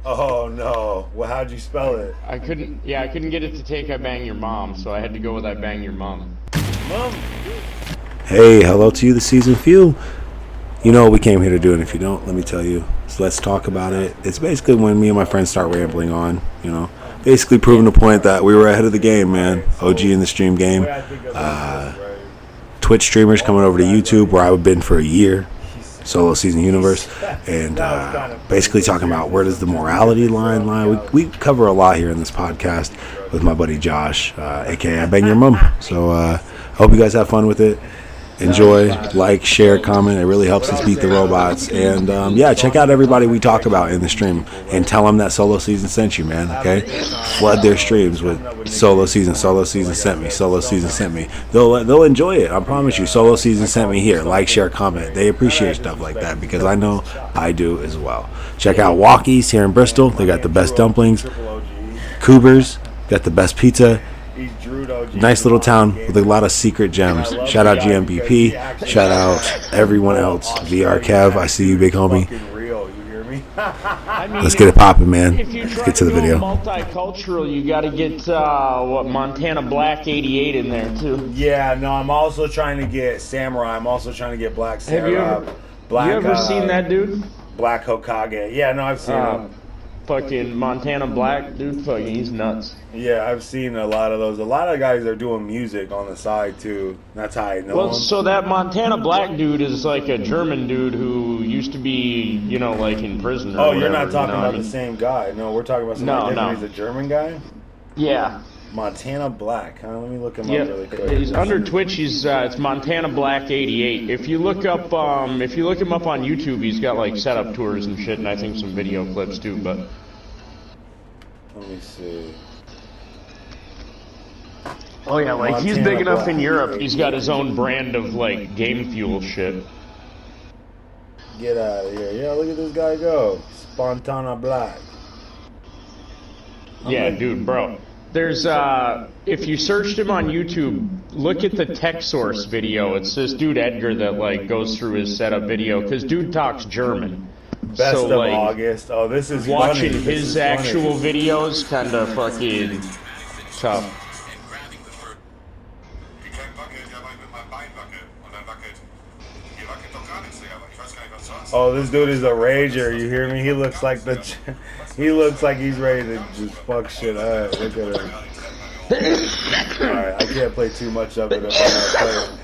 Oh no. Well, how'd you spell it? I couldn't. Yeah, I couldn't get it to take "I Bang Your Mom," so I had to go with "I Bang Your Mom." Mom. Hey, hello to you, the season few. You know what we came here to do, and if you don't, let me tell you. So let's talk about it. It's basically when me and my friends start rambling on, basically proving the point that we were ahead of the game, man. OG in the stream game. Twitch streamers coming over to YouTube, where I've been for a year. Solo Season Universe, and basically talking about where does the morality line lie. We cover a lot here in this podcast with my buddy Josh, aka I Bang Your Mom. So I hope you guys have fun with it. Enjoy, like, share, comment. It really helps us beat the robots. And yeah, check out everybody we talk about in the stream and tell them that Solo Season sent you, man. Okay, flood their streams with Solo Season. Solo Season sent me. Solo Season sent me. They'll enjoy it. I promise you. Solo Season sent me here. Like, share, comment. They appreciate stuff like that because I know I do as well. Check out Walkies here in Bristol. They got the best dumplings. Cougars got the best pizza. Nice little town with a lot of secret gems. Shout out GMBP. Shout out everyone else. VR Kev, I see you, big homie. Let's get it popping, man. Let's get to the video. Multicultural, you got to get Montana Black 88 in there too. Yeah, no, I'm also trying to get Samurai. I'm also trying to get Black Samurai. Have you ever seen that dude? Black Hokage. Yeah, no, I've seen him. Fucking Montana Black, dude, fucking, he's nuts. Yeah, I've seen a lot of those. A lot of guys are doing music on the side, too. That's how I know him. So that Montana Black dude is like a German dude who used to be, like in prison or whatever. You're not talking about the same guy. No, we're talking about somebody different. He's a German guy? Yeah. Montana Black, huh? Let me look him up really quick. He's under Twitch. It's Montana Black 88. If you look up, if you look him up on YouTube, he's got like setup tours and shit, and I think some video clips too. But let me see. Oh yeah, like Montana, he's big enough in Europe. He's got his own brand of like game fuel shit. Get out of here! Yeah, look at this guy go. Montana Black. Yeah, dude, bro. There's if you searched him on YouTube, look at the tech source video. It's this dude Edgar that like goes through his setup video because dude talks German. Best of August. Oh, this is watching funny. His actual videos kind of fucking tough. Oh, this dude is a rager. You hear me? He looks like he looks like he's ready to just fuck shit up. Look at him. Alright, I can't play too much of it if I'm gonna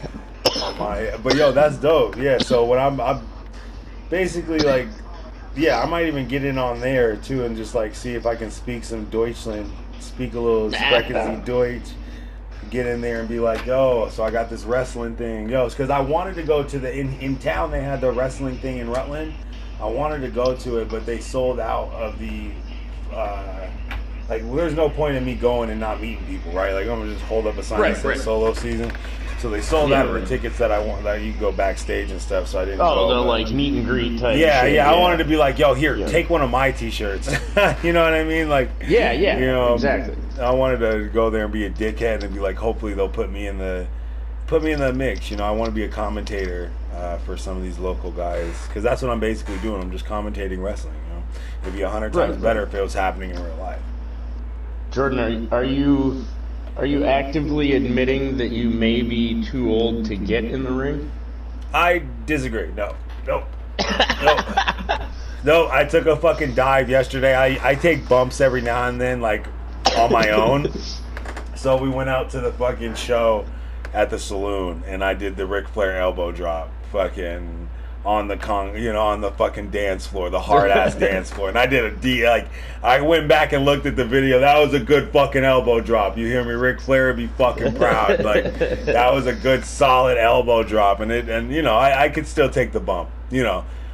play on my. But yo, that's dope. Yeah. So when I'm basically like, yeah, I might even get in on there too and just like see if I can speak some Deutschland, speak a little Sprechen Sie Deutsch. Get in there and be like, yo, so I got this wrestling thing. Yo, it's because I wanted to go to in town, they had the wrestling thing in Rutland. I wanted to go to it, but they sold out of the, there's no point in me going and not meeting people, right? Like, I'm going to just hold up a sign that says Solo Season. So they sold out of the tickets that I want, that you can go backstage and stuff, so I didn't go. Oh, the like meet and greet type yeah, shit. Yeah, I wanted to be like, yo, here, take one of my t-shirts. You know what I mean? Like, yeah, exactly. I wanted to go there and be a dickhead and be like, hopefully they'll put me in the mix. I want to be a commentator for some of these local guys because that's what I'm basically doing. I'm just commentating wrestling. It'd be 100 times better if it was happening in real life. Jordan, are you actively admitting that you may be too old to get in the ring? I disagree. No. No, I took a fucking dive yesterday. I take bumps every now and then, like, on my own. So we went out to the fucking show at the saloon, and I did the Ric Flair elbow drop, fucking on the fucking dance floor, the hard ass dance floor. And I did I went back and looked at the video. That was a good fucking elbow drop. You hear me? Ric Flair would be fucking proud. Like, that was a good solid elbow drop, and I could still take the bump.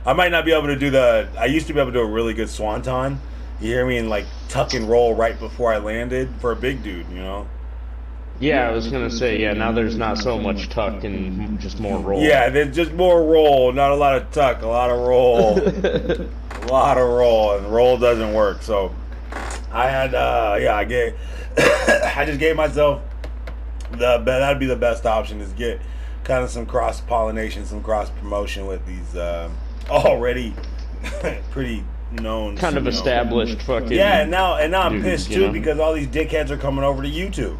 I might not be able to do I used to be able to do a really good swanton. You hear me? And like tuck and roll right before I landed for a big dude, Yeah, I was gonna say, now there's not so much tuck and just more roll. Yeah, there's just more roll, not a lot of tuck, a lot of roll. A lot of roll, and roll doesn't work. So I had I just gave myself that'd be the best option, is get kind of some cross pollination, some cross promotion with these already pretty known, kind of established fucking. Yeah, and now I'm pissed too, know? because all these dickheads are coming over to YouTube.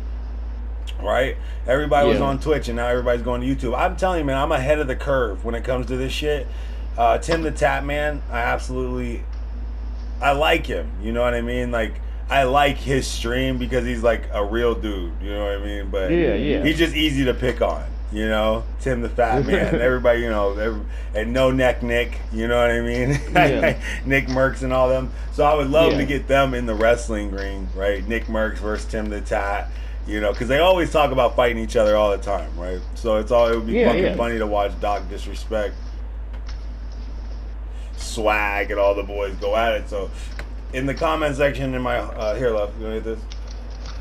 Right? Everybody was on Twitch, and now everybody's going to YouTube. I'm telling you, man, I'm ahead of the curve when it comes to this shit. Tim the Tap Man, I like him. You know what I mean? Like, I like his stream because he's like a real dude. You know what I mean? But he's just easy to pick on. You know, Tim the Fat Man. Everybody, you know, and No Neck Nick. You know what I mean? Nick Merckx and all them. So I would love to get them in the wrestling ring, right? Nick Merckx versus Tim the Tat. You know, because they always talk about fighting each other all the time, right? So it would be fucking funny to watch Doc Disrespect, Swag, and all the boys go at it. So in the comment section in my here, love, you want to hit this?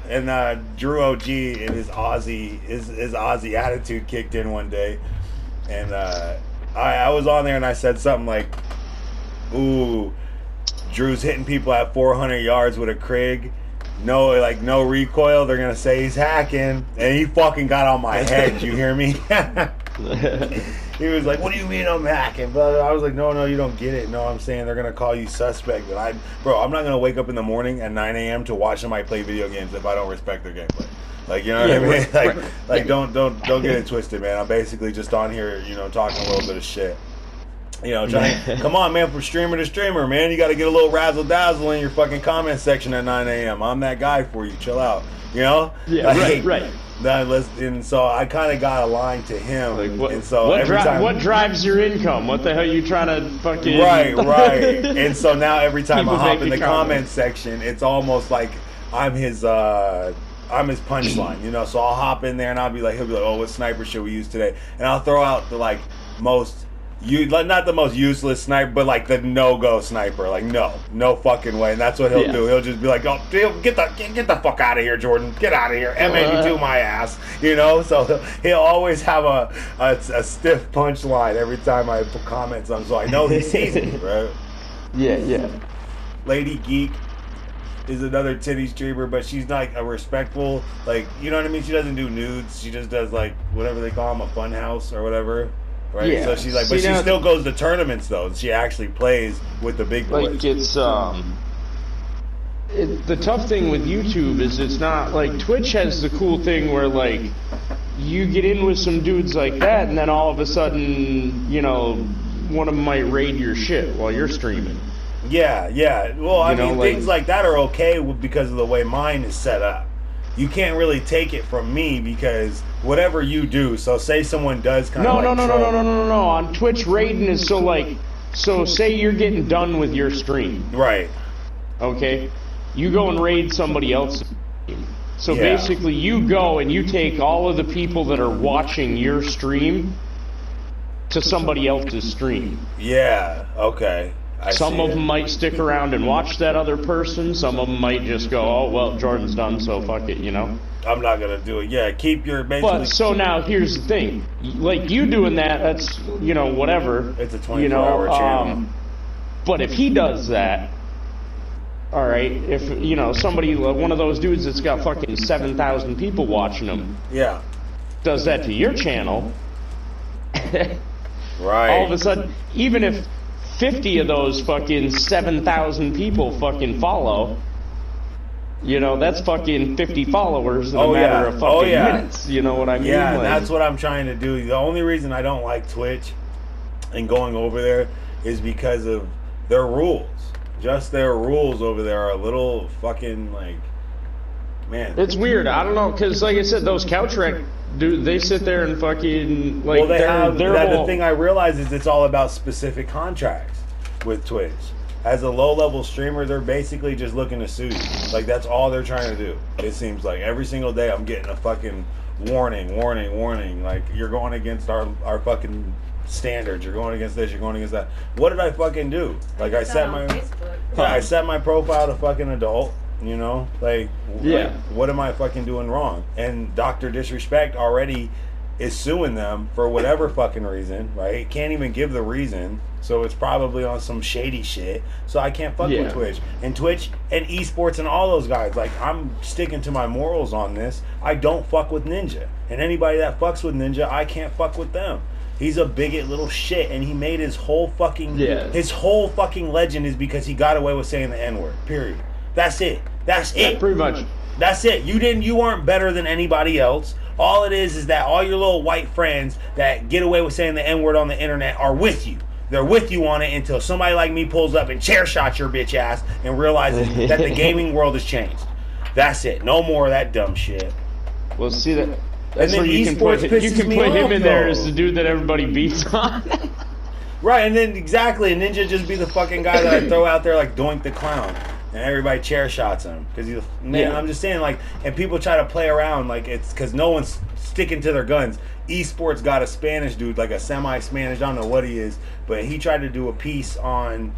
And Drew OG and his Aussie attitude kicked in one day, and I was on there and I said something like, "Ooh, Drew's hitting people at 400 yards with a Krig. No recoil. They're gonna say he's hacking," and he fucking got on my head. You hear me? He was like, "What do you mean I'm hacking?" But I was like, "No, you don't get it. No, I'm saying they're gonna call you suspect." But I'm not gonna wake up in the morning at 9 a.m. to watch somebody play video games if I don't respect their gameplay. Like, you know what I mean? Like, don't get it twisted, man. I'm basically just on here, you know, talking a little bit of shit. You know, come on, man, from streamer to streamer, man. You got to get a little razzle dazzle in your fucking comment section at 9 a.m. I'm that guy for you. Chill out. You know? Yeah, like, right. And so I kind of got aligned to him. Like, and so what drives your income? What the hell are you trying to fucking... Right. And so now every time I hop in the comment section, it's almost like I'm his punchline, you know? So I'll hop in there and he'll be like, "Oh, what sniper should we use today?" And I'll throw out the, like, not the most useless sniper, but like the no-go sniper. Like, no fucking way. And that's what he'll do. He'll just be like, "Oh, get the fuck out of here, Jordan. Get out of here. M82 my ass." You know? So he'll always have a stiff punchline every time I put comments on. So I know he sees me, right? Yeah. Lady Geek is another titty streamer, but she's not a respectful, like, you know what I mean? She doesn't do nudes. She just does, like, whatever they call them, a fun house or whatever. Right, yeah. So she's like, but she still goes to tournaments though. She actually plays with the big boys. Like, it's the tough thing with YouTube is it's not like Twitch has the cool thing where like you get in with some dudes like that, and then all of a sudden, you know, one of them might raid your shit while you're streaming. Yeah. Well, I mean, things like that are okay because of the way mine is set up. You can't really take it from me because whatever you do, so say someone does kind of No. On Twitch, raiding is so say you're getting done with your stream. Right. Okay? You go and raid somebody else's stream. So basically you go and you take all of the people that are watching your stream to somebody else's stream. Yeah, okay. Some of them might stick around and watch that other person. Some of them might just go, "Oh, well, Jordan's done, so fuck it," you know? I'm not going to do it. Yeah, keep your basically... But, so now, here's the thing. Like, you doing that's, you know, whatever. It's a 24-hour channel. But if he does that, all right, if, you know, somebody, one of those dudes that's got fucking 7,000 people watching him... Yeah. ...does that to your channel... Right. All of a sudden, even if 50 of those fucking 7,000 people fucking follow, you know, that's fucking 50 followers in a matter of fucking minutes. You know what I mean? Yeah, like, that's what I'm trying to do. The only reason I don't like Twitch and going over there is because of their rules. Just their rules over there are a little fucking, like, man. It's weird. I don't know, because like I said, those couch wreck dude, they sit there and fucking, like, well, the thing I realize is it's all about specific contracts with Twitch. As a low-level streamer, they're basically just looking to sue you. Like, that's all they're trying to do. It seems like every single day I'm getting a fucking warning. Like, you're going against our fucking standards. You're going against this. You're going against that. What did I fucking do? Like, I set my profile to fucking adult. You know, like, what am I fucking doing wrong? And Dr. Disrespect already is suing them for whatever fucking reason, right? Can't even give the reason, so it's probably on some shady shit. So I can't fuck with Twitch and esports and all those guys. Like, I'm sticking to my morals on this. I don't fuck with Ninja, and anybody that fucks with Ninja, I can't fuck with them. He's a bigot little shit, and he made his whole fucking legend is because he got away with saying the N-word. Period. That's it. That's it. Pretty much. That's it. You weren't better than anybody else. All it is that all your little white friends that get away with saying the N-word on the internet are with you. They're with you on it until somebody like me pulls up and chair shots your bitch ass and realizes that the gaming world has changed. That's it. No more of that dumb shit. Well, see that. That's and then where you can put him in there as the dude that everybody beats on. Right, and then exactly, Ninja just be the fucking guy that I throw out there like Doink the Clown, and everybody chair shots him because he's I'm just saying, like, and people try to play around like it's because no one's sticking to their guns. Esports got a Spanish dude, like a semi-Spanish, I don't know what he is, but he tried to do a piece on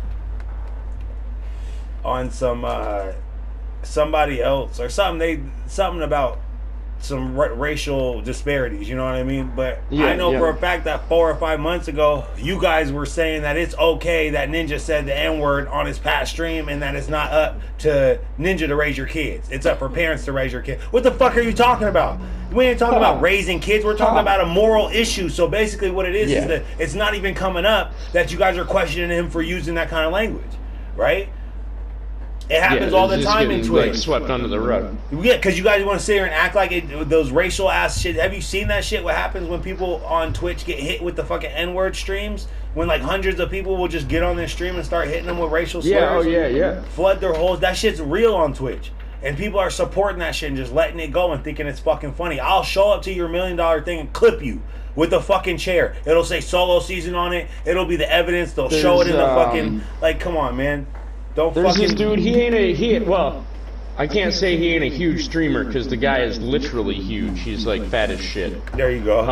some somebody else or something about some racial disparities, you know what I mean? But I know for a fact that 4 or 5 months ago, you guys were saying that it's okay that Ninja said the N-word on his past stream and that it's not up to Ninja to raise your kids. It's up for parents to raise your kids. What the fuck are you talking about? We ain't talking about raising kids. We're talking about a moral issue. So basically what it is that it's not even coming up that you guys are questioning him for using that kind of language, right? It happens all the time in Twitch. Like, swept under the rug. Yeah, because you guys want to sit here and act like it, those racial ass shit. Have you seen that shit? What happens when people on Twitch get hit with the fucking N-word streams? When like hundreds of people will just get on their stream and start hitting them with racial slurs. Yeah. Flood their holes. That shit's real on Twitch. And people are supporting that shit and just letting it go and thinking it's fucking funny. I'll show up to your $1 million thing and clip you with a fucking chair. It'll say solo season on it. It'll be the evidence. They'll show it in the fucking... Like, come on, man. There's this dude, I can't say he ain't a huge streamer because the guy is literally huge. He's like fat as shit. There you go.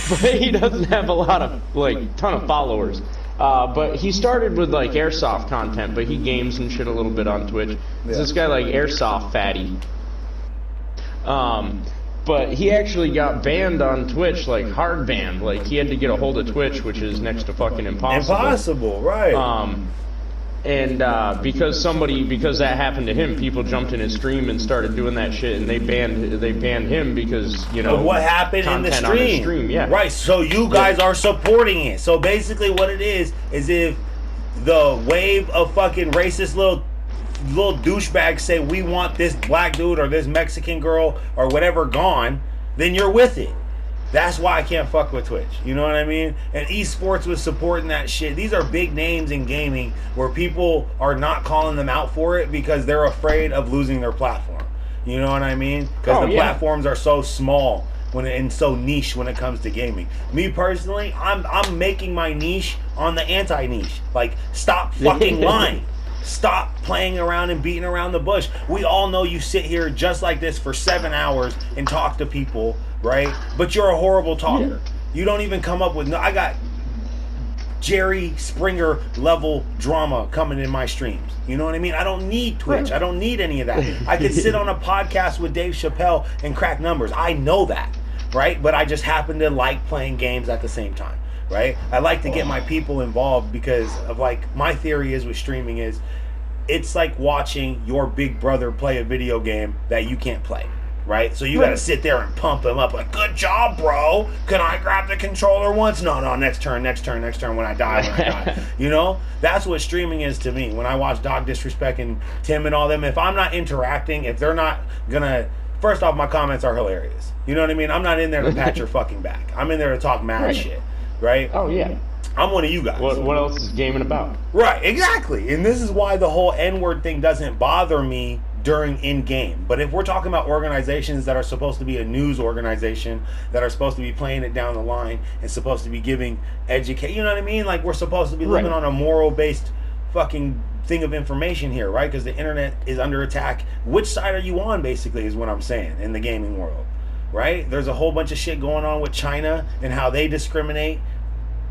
But he doesn't have a lot of, ton of followers. But he started with like airsoft content, but he games and shit a little bit on Twitch. There's this guy like Airsoft Fatty. But he actually got banned on Twitch, like hard banned. Like he had to get a hold of Twitch, which is next to fucking impossible. Impossible, right. And because that happened to him, people jumped in his stream and started doing that shit, and they banned him because, you know, of what happened in the stream. Yeah. Right, so you guys are supporting it. So basically what it is if the wave of fucking racist little douchebags say we want this black dude or this Mexican girl or whatever gone, then you're with it. That's why I can't fuck with Twitch. You know what I mean? And esports was supporting that shit. These are big names in gaming where people are not calling them out for it because they're afraid of losing their platform. You know what I mean? Because platforms are so small and so niche when it comes to gaming. Me personally, I'm making my niche on the anti-niche. Like, stop fucking lying. Stop playing around and beating around the bush. We all know you sit here just like this for 7 hours and talk to people, right? But you're a horrible talker. You don't even come up with... I got Jerry Springer level drama coming in my streams. You know what I mean? I don't need Twitch. I don't need any of that. I could sit on a podcast with Dave Chappelle and crack numbers. I know that, right? But I just happen to like playing games at the same time. Right? I like to get my people involved because of, like, my theory is with streaming is it's like watching your big brother play a video game that you can't play, right? So you got to sit there and pump him up like, good job, bro. Can I grab the controller once? No, next turn when I die. You know? That's what streaming is to me. When I watch Dog Disrespect and Tim and all them, if I'm not interacting, if they're not gonna... First off, my comments are hilarious. You know what I mean? I'm not in there to pat your fucking back. I'm in there to talk mad shit. Right? Oh, yeah. I'm one of you guys. What else is gaming about? Right, exactly. And this is why the whole N-word thing doesn't bother me during in-game. But if we're talking about organizations that are supposed to be a news organization, that are supposed to be playing it down the line and supposed to be giving education, you know what I mean? Like, we're supposed to be living on a moral-based fucking thing of information here, right? Because the internet is under attack. Which side are you on, basically, is what I'm saying, in the gaming world. Right? There's a whole bunch of shit going on with China and how they discriminate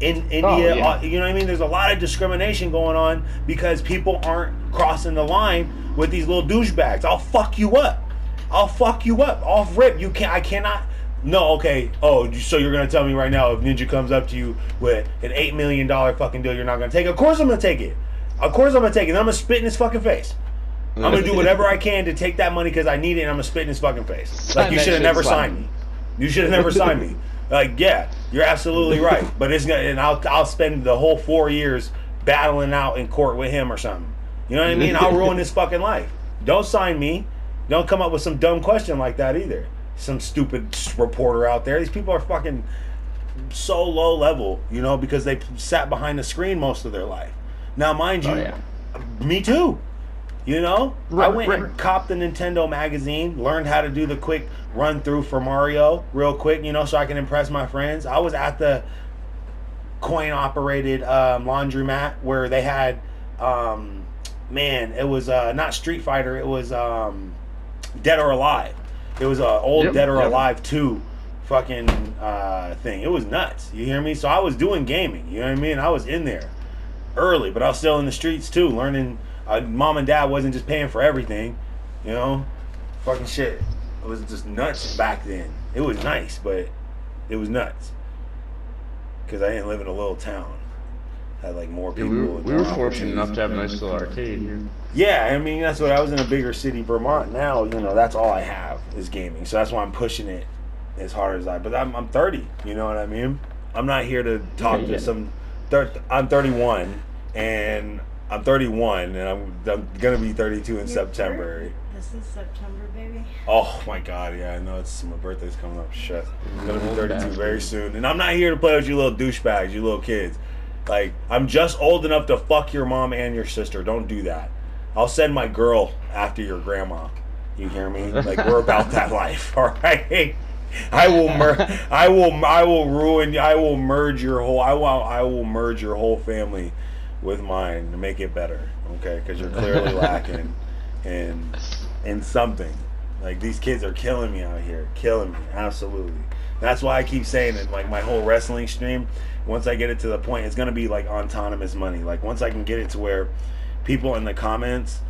in India. You know what I mean? There's a lot of discrimination going on because people aren't crossing the line with these little douchebags. I'll fuck you up. Off rip. I cannot. No, okay. Oh, so you're going to tell me right now if Ninja comes up to you with an $8 million fucking deal, you're not going to take it? Of course I'm going to take it. And I'm going to spit in his fucking face. I'm going to do whatever I can to take that money because I need it, and I'm going to spit in his fucking face. Like, you should have never signed me. You should have never signed me. Like, yeah, you're absolutely right. But it's gonna, and I'll spend the whole 4 years battling out in court with him or something. You know what I mean? I'll ruin his fucking life. Don't sign me. Don't come up with some dumb question like that either. Some stupid reporter out there. These people are fucking so low level, you know, because they sat behind the screen most of their life. Now, mind you, me too. You know, I went and copped the Nintendo magazine, learned how to do the quick run through for Mario real quick, you know, so I can impress my friends. I was at the coin operated laundromat where they had, it was not Street Fighter, it was Dead or Alive. It was an old Dead or Alive 2 fucking thing. It was nuts. You hear me? So I was doing gaming. You know what I mean? I was in there early, but I was still in the streets too, learning. Mom and dad wasn't just paying for everything, you know? Fucking shit. It was just nuts back then. It was nice, but it was nuts. Because I didn't live in a little town. Had like more people. We were fortunate enough to have a nice little arcade here. Yeah, I mean, that's what I was in a bigger city, Vermont. Now, you know, that's all I have is gaming. So that's why I'm pushing it as hard as but I'm 30, you know what I mean? I'm not here to talk to some... I'm 31, and I'm 31, and I'm gonna be 32 in September. This is September, baby. Oh my God, yeah, I know my birthday's coming up. Shit, I'm gonna be 32 very soon, and I'm not here to play with you little douchebags, you little kids. Like, I'm just old enough to fuck your mom and your sister. Don't do that. I'll send my girl after your grandma. You hear me? Like, we're about that life, all right? I will merge your whole family with mine to make it better, okay? Because you're clearly lacking in something. Like, these kids are killing me out here, killing me, absolutely. That's why I keep saying it. Like, my whole wrestling stream, once I get it to the point, it's gonna be like autonomous money. Like, once I can get it to where people in the comments,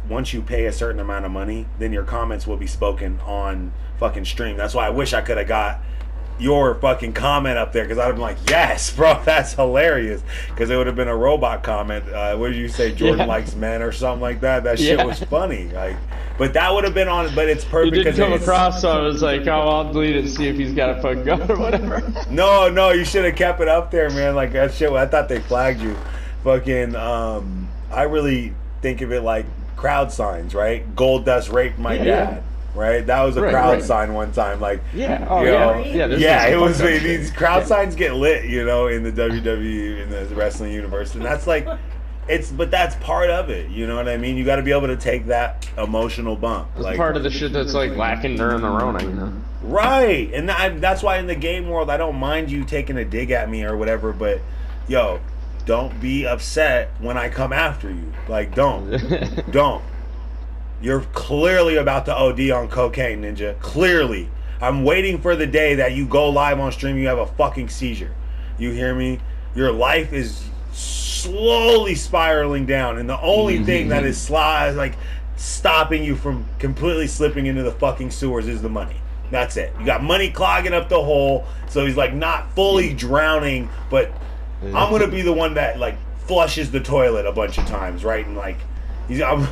once you pay a certain amount of money, then your comments will be spoken on fucking stream. That's why I wish I could have got your fucking comment up there, because I'd have been like, yes, bro, that's hilarious. Because it would have been a robot comment. What did you say? Jordan likes men or something like that. That shit was funny. Like, but that would have been on. But it's perfect. You didn't come across, so I was like, oh, I'll delete it and see if he's got a fucking gun or whatever. No, you should have kept it up there, man. Like, that shit. I thought they flagged you. Fucking. I really think of it like crowd signs, right? Gold Dust raped my dad. Right, that was a crowd sign one time. Like, it was. These crowd signs get lit, you know, in the WWE, in the wrestling universe, and that's like, but that's part of it. You know what I mean? You got to be able to take that emotional bump. It's like, part of the shit that's like lacking during the Rona, you know? Right, and that's why in the game world, I don't mind you taking a dig at me or whatever, but yo, don't be upset when I come after you. Like, don't. You're clearly about to OD on cocaine, Ninja. Clearly. I'm waiting for the day that you go live on stream, you have a fucking seizure. You hear me? Your life is slowly spiraling down, and the only thing that is like stopping you from completely slipping into the fucking sewers is the money. That's it. You got money clogging up the hole, so he's like not fully drowning, but I'm gonna be the one that like flushes the toilet a bunch of times, right? And like I'm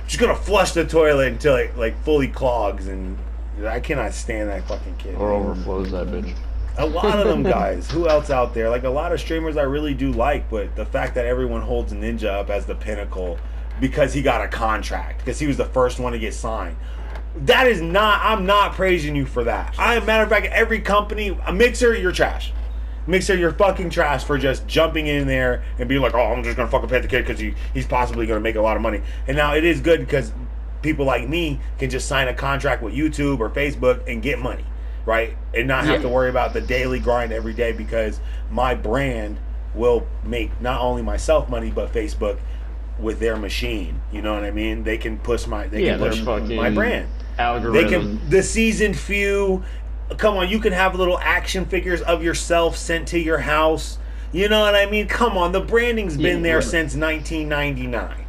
just gonna flush the toilet until it like fully clogs, and I cannot stand that fucking kid. Or overflows that bitch. A lot of them guys. Who else out there? Like, a lot of streamers I really do like, but the fact that everyone holds Ninja up as the pinnacle because he got a contract, because he was the first one to get signed. That is not. I'm not praising you for that. Matter of fact, every company, a Mixer, you're trash. Mixer, you're fucking trash for just jumping in there and being like, oh, I'm just gonna fucking pay the kid because he's possibly gonna make a lot of money. And now it is good because people like me can just sign a contract with YouTube or Facebook and get money, right? And not have to worry about the daily grind every day, because my brand will make not only myself money but Facebook with their machine. You know what I mean? They can push my brand. Algorithm. The seasoned few. Come on, you can have little action figures of yourself sent to your house. You know what I mean? Come on, the branding's been there since 1999.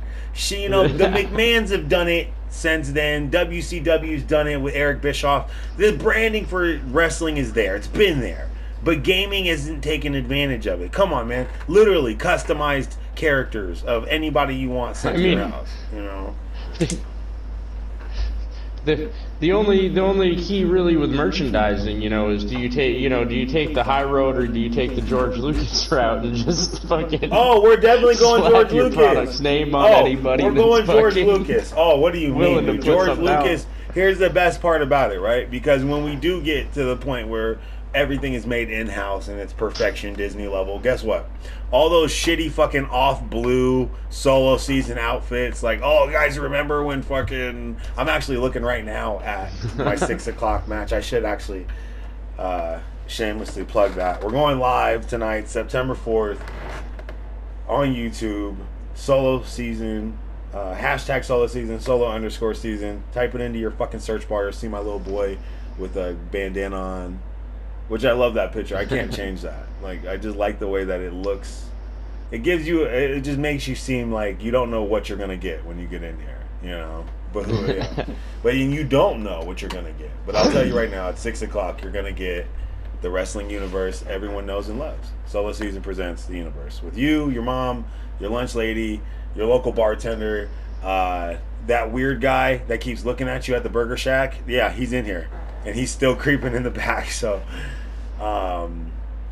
You know, the McMahons have done it since then. WCW's done it with Eric Bischoff. The branding for wrestling is there. It's been there. But gaming isn't taking advantage of it. Come on, man. Literally customized characters of anybody you want sent to your house. You know? the only key really with merchandising, is do you take the high road or do you take the George Lucas route and just fucking we're definitely going George your Lucas. Product's name on anybody. We're going George Lucas. Oh, what do you mean? To George Lucas. Out. Here's the best part about it, right? Because when we do get to the point where everything is made in-house and it's perfection Disney level, guess what? All those shitty fucking off-blue solo season outfits, like, oh, guys, remember when fucking... I'm actually looking right now at my 6 o'clock match. I should actually shamelessly plug that. We're going live tonight, September 4th, on YouTube, solo season, hashtag solo season, solo_season. Type it into your fucking search bar. You'll see my little boy with a bandana on. Which I love that picture. I can't change that. Like, I just like the way that it looks. It gives you, it just makes you seem like you don't know what you're gonna get when you get in here, But but you don't know what you're gonna get. But I'll tell you right now, at 6 o'clock, you're gonna get the wrestling universe everyone knows and loves. Solo Season presents the universe with you, your mom, your lunch lady, your local bartender, that weird guy that keeps looking at you at the Burger Shack. Yeah, he's in here. And he's still creeping in the back. So,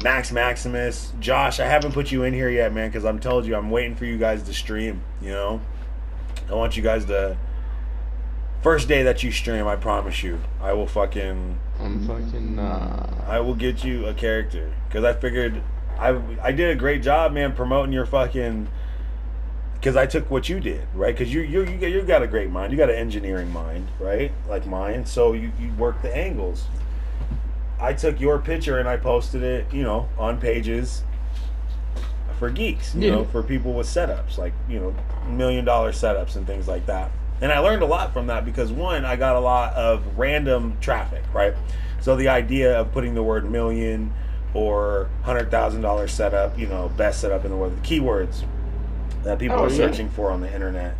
Maximus, Josh, I haven't put you in here yet, man, because I'm telling you, I'm waiting for you guys to stream. I want you guys to. First day that you stream, I promise you, I will fucking. I will get you a character because I figured I did a great job, man, promoting your fucking. Because I took what you did, right? Because you got a great mind. You got an engineering mind, right? Like mine. So you work the angles. I took your picture and I posted it, on pages for geeks, for people with setups, like, $1 million setups and things like that. And I learned a lot from that because, one, I got a lot of random traffic, right? So the idea of putting the word million or $100,000 setup, best setup in the world, the keywords that people are searching for on the internet.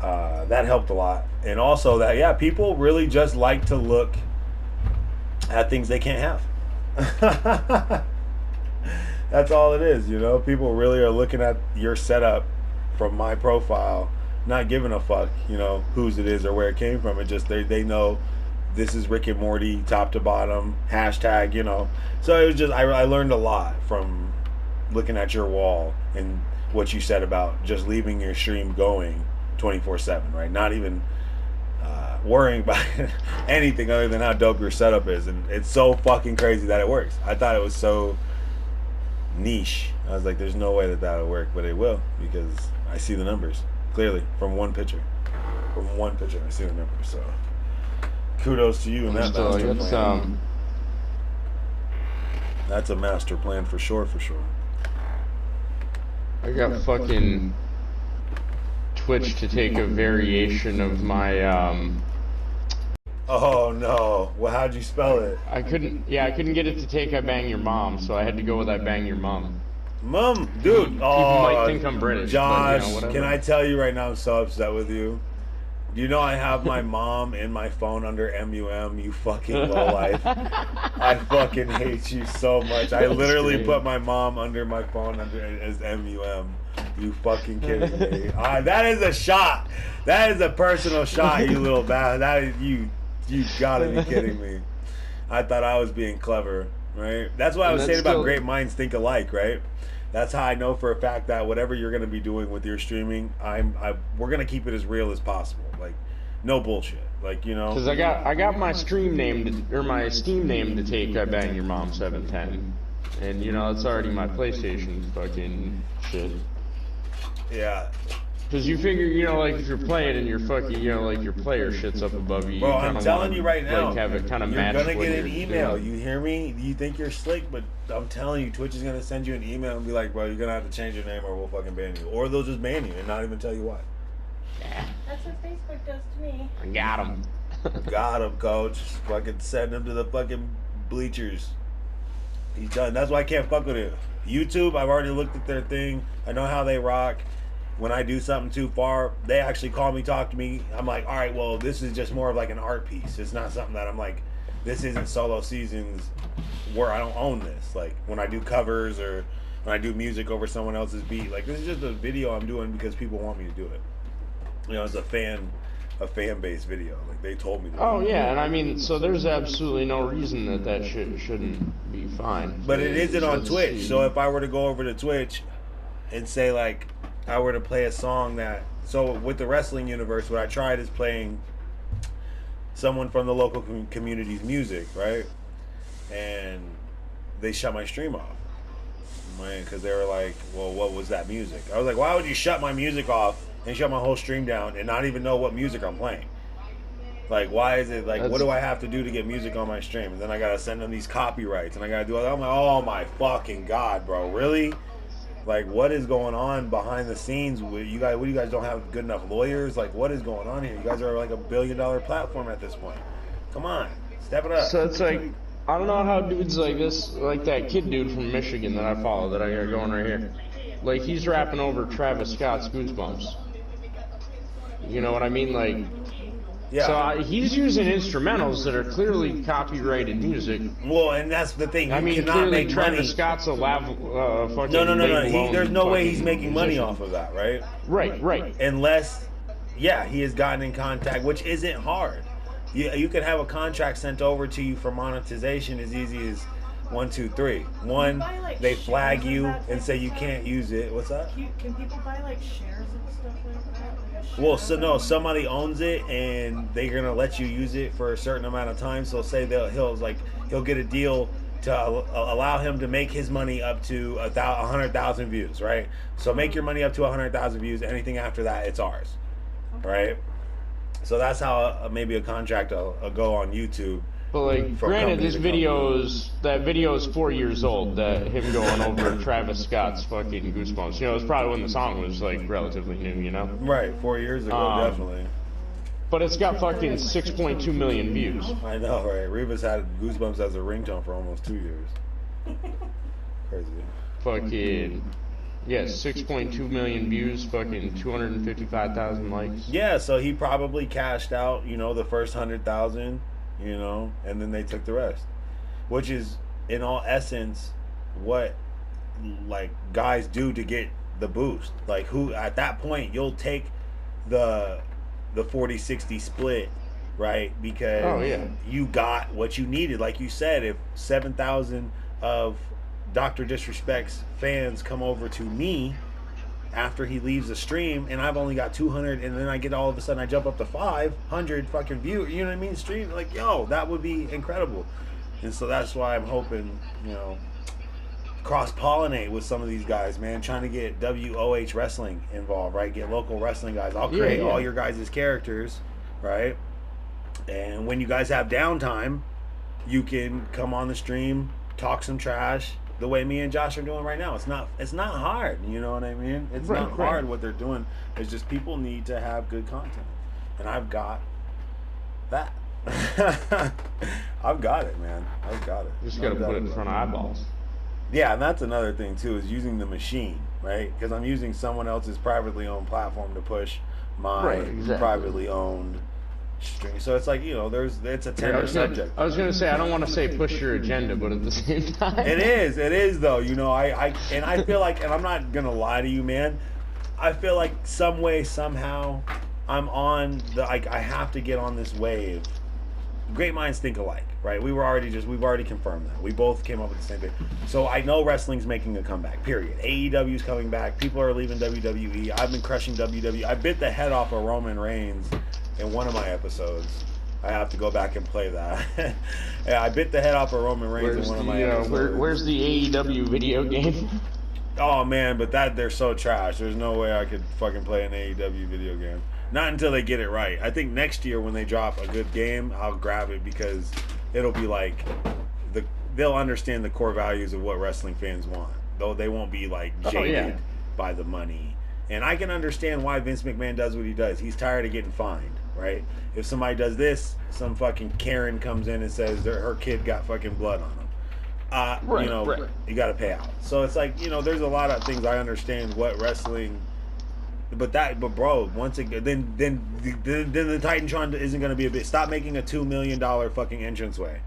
That helped a lot. And also that, people really just like to look at things they can't have. That's all it is, People really are looking at your setup from my profile, not giving a fuck, whose it is or where it came from. It just, they know this is Rick and Morty, top to bottom, hashtag, So it was just, I learned a lot from looking at your wall and what you said about just leaving your stream going 24/7, right? Not even worrying about anything other than how dope your setup is. And it's so fucking crazy that it works. I thought it was so niche. I was like, there's no way that would work, but it will, because I see the numbers clearly from one picture. From one picture, I see the numbers. So kudos to you and that master plan. That's a master plan for sure, for sure. I got fucking Twitch to take a variation of my Oh no! Well, how'd you spell it? I couldn't get it to take I Bang Your Mom, so I had to go with I Bang Your Mom. Mom, dude. People might think I'm British. Josh, but, can I tell you right now, I'm so upset with you. Do you know I have my mom in my phone under MUM? You fucking lowlife. I fucking hate you so much. I literally put my mom under my phone as MUM. You fucking kidding me? That is a shot. That is a personal shot, you little bastard. That is, you gotta be kidding me. I thought I was being clever, right? That's what I was saying about great minds think alike, right? That's how I know for a fact that whatever you're gonna be doing with your streaming, we're gonna keep it as real as possible. Like, no bullshit. Like, Because I got my stream name or my Steam name to take I Bang Your Mom 710, and it's already my PlayStation fucking shit. Yeah. Because you figure, like, if you're playing and you're fucking, like, your player shit's up above you. Bro, I'm telling you right now, like, have it kind of you're match gonna get an you're email. doing. You hear me? You think you're slick, but I'm telling you, Twitch is gonna send you an email and be like, bro, you're gonna have to change your name or we'll fucking ban you. Or they'll just ban you and not even tell you why. That's what Facebook does to me. I got him. Got him, coach. Fucking send him to the fucking bleachers. He's done. That's why I can't fuck with it. YouTube, I've already looked at their thing. I know how they rock. When I do something too far, they actually call me, talk to me. I'm like, all right, well, this is just more of like an art piece. It's not something that I'm like, this isn't Solo Seasons where I don't own this. Like, when I do covers or when I do music over someone else's beat, like, this is just a video I'm doing because people want me to do it. As a fan a fan base video. Like they told me. Oh yeah, and I mean, so there's absolutely no reason that shouldn't be fine. But it isn't on Twitch. So if I were to go over to Twitch and say like I were to play a song that, so with the wrestling universe, what I tried is playing someone from the local community's music, right? And they shut my stream off, because they were like, well, what was that music? I was like, why would you shut my music off and shut my whole stream down and not even know what music I'm playing? Like, why is it, like, what do I have to do to get music on my stream? And then I gotta send them these copyrights, and I gotta do all that. I'm like, oh my fucking God, bro, really? Like, what is going on behind the scenes with you guys? What, you guys don't have good enough lawyers? Like, what is going on here? You guys are like a $1 billion platform at this point. Come on, step it up. So it's like, I don't know how dudes like this, like that kid dude from Michigan that I follow, that I got going right here. Like, he's rapping over Travis Scott's Goosebumps. You know what I mean? Like, yeah. So he's using instrumentals that are clearly copyrighted music. Well, and that's the thing. You I mean, cannot clearly make Travis money. Scott's a fucking No. There's no way he's making money musician. off of that, right? Right. Unless, yeah, he has gotten in contact, which isn't hard. You can have a contract sent over to you for monetization as easy as 1, 2, 3. One, they flag you and say you can't use it. What's that? Can people buy like shares and stuff like that? Like Well, so no, somebody owns it and they're gonna let you use it for a certain amount of time. So say he'll get a deal to allow him to make his money up to 100,000 views, right? So make your money up to 100,000 views. Anything after that, it's ours, right? So that's how maybe a contract will go on YouTube. But like, granted, that video is 4 years old. That him going over Travis Scott's fucking Goosebumps. You know, it's probably when the song was like relatively new. You know. Right, 4 years ago, definitely. But it's got fucking 6.2 million views. I know, right? Reva's had Goosebumps as a ringtone for almost 2 years. Crazy. Fucking. Yeah, 6.2 million views, fucking 255,000 likes. Yeah, so he probably cashed out, the first 100,000, and then they took the rest. Which is, in all essence, what, like, guys do to get the boost. Like, who, at that point, you'll take the 40-60 split, right? Because you got what you needed. Like you said, if 7,000 of Dr. Disrespect's fans come over to me after he leaves the stream and I've only got 200, and then I get all of a sudden I jump up to 500 fucking views, you know what I mean? Stream, like, yo, that would be incredible. And so that's why I'm hoping, cross-pollinate with some of these guys, man, trying to get WOH Wrestling involved, right? Get local wrestling guys. I'll create all your guys' characters, right? And when you guys have downtime, you can come on the stream, talk some trash, the way me and Josh are doing right now. It's not hard, you know what I mean? It's not hard what they're doing. It's just people need to have good content. And I've got that. I've got it, man. I've got it. You just gotta put it in front of eyeballs. Yeah, and that's another thing too, is using the machine, right? Because I'm using someone else's privately owned platform to push my privately owned stream. So it's like, it's a tender subject. I was gonna say, I don't want to say push your agenda, but at the same time, it is though. I feel like, and I'm not gonna lie to you, man. I feel like some way, somehow, I'm on I have to get on this wave. Great minds think alike, right? We've already confirmed that. We both came up with the same thing. So I know wrestling's making a comeback, period. AEW's coming back. People are leaving WWE. I've been crushing WWE. I bit the head off of Roman Reigns in one of my episodes. I have to go back and play that. Yeah, I bit the head off of Roman Reigns in one of my episodes. Where's the AEW video game? Oh, man, but they're so trash. There's no way I could fucking play an AEW video game. Not until they get it right. I think next year when they drop a good game, I'll grab it, because it'll be like they'll understand the core values of what wrestling fans want. Though they won't be like jaded by the money. And I can understand why Vince McMahon does what he does. He's tired of getting fined, right? If somebody does this, some fucking Karen comes in and says her kid got fucking blood on him. You got to pay out. So it's like, there's a lot of things I understand what wrestling. But bro, once again, then the Titantron isn't going to be a bit. Stop making a $2 million fucking entranceway.